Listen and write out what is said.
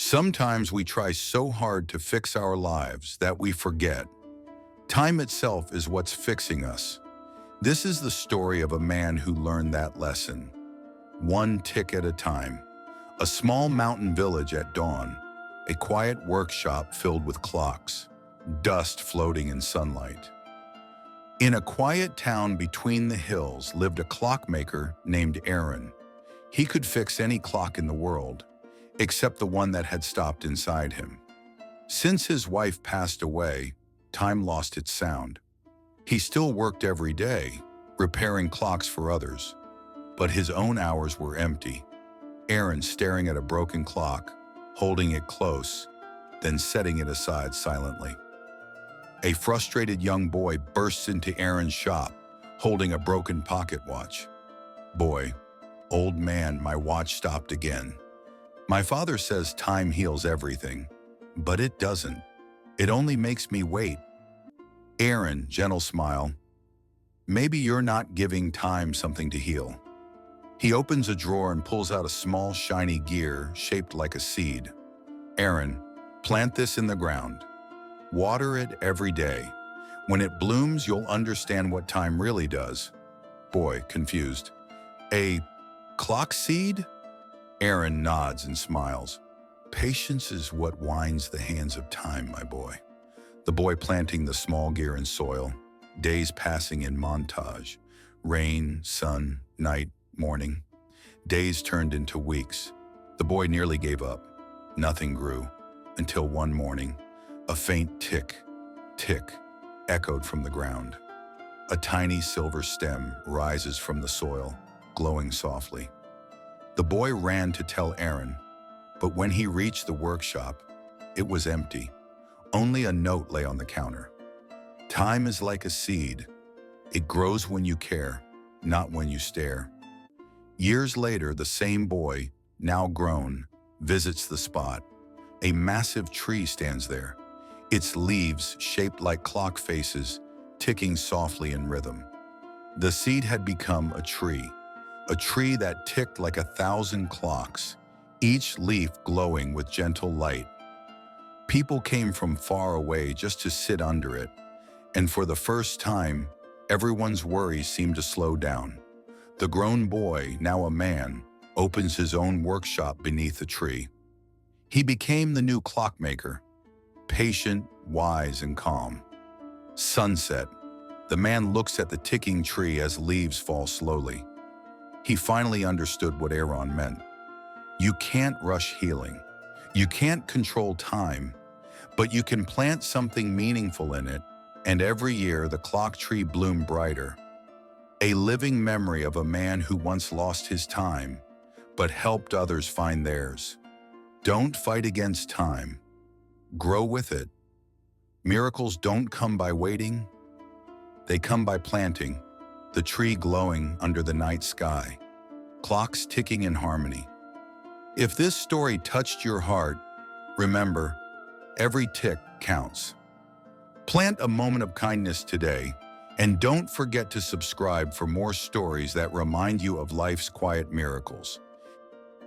Sometimes we try so hard to fix our lives that we forget. Time itself is what's fixing us. This is the story of a man who learned that lesson. One tick at a time. A small mountain village at dawn. A quiet workshop filled with clocks. Dust floating in sunlight. In a quiet town between the hills lived a clockmaker named Aaron. He could fix any clock in the world, except the one that had stopped inside him. Since his wife passed away, time lost its sound. He still worked every day, repairing clocks for others, but his own hours were empty. Aaron staring at a broken clock, holding it close, then setting it aside silently. A frustrated young boy bursts into Aaron's shop, holding a broken pocket watch. "Boy, old man, my watch stopped again. My father says time heals everything, but it doesn't. It only makes me wait." Aaron, gentle smile. "Maybe you're not giving time something to heal." He opens a drawer and pulls out a small, shiny gear shaped like a seed. "Aaron, plant this in the ground. Water it every day. When it blooms, you'll understand what time really does." Boy, confused. "A clock seed?" Aaron nods and smiles. "Patience is what winds the hands of time, my boy." The boy planting the small gear in soil, days passing in montage. Rain, sun, night, morning. Days turned into weeks. The boy nearly gave up. Nothing grew, until one morning, a faint tick, tick, echoed from the ground. A tiny silver stem rises from the soil, glowing softly. The boy ran to tell Aaron, but when he reached the workshop, it was empty. Only a note lay on the counter. "Time is like a seed. It grows when you care, not when you stare." Years later, the same boy, now grown, visits the spot. A massive tree stands there, its leaves shaped like clock faces, ticking softly in rhythm. The seed had become a tree that ticked like 1,000 clocks, each leaf glowing with gentle light. People came from far away just to sit under it, and for the first time, everyone's worries seemed to slow down. The grown boy, now a man, opens his own workshop beneath the tree. He became the new clockmaker, patient, wise, and calm. Sunset. The man looks at the ticking tree as leaves fall slowly. He finally understood what Aaron meant. You can't rush healing. You can't control time, but you can plant something meaningful in it, and every year the clock tree bloomed brighter. A living memory of a man who once lost his time, but helped others find theirs. Don't fight against time. Grow with it. Miracles don't come by waiting. They come by planting, the tree glowing under the night sky, clocks ticking in harmony. If this story touched your heart, remember, every tick counts. Plant a moment of kindness today, and don't forget to subscribe for more stories that remind you of life's quiet miracles.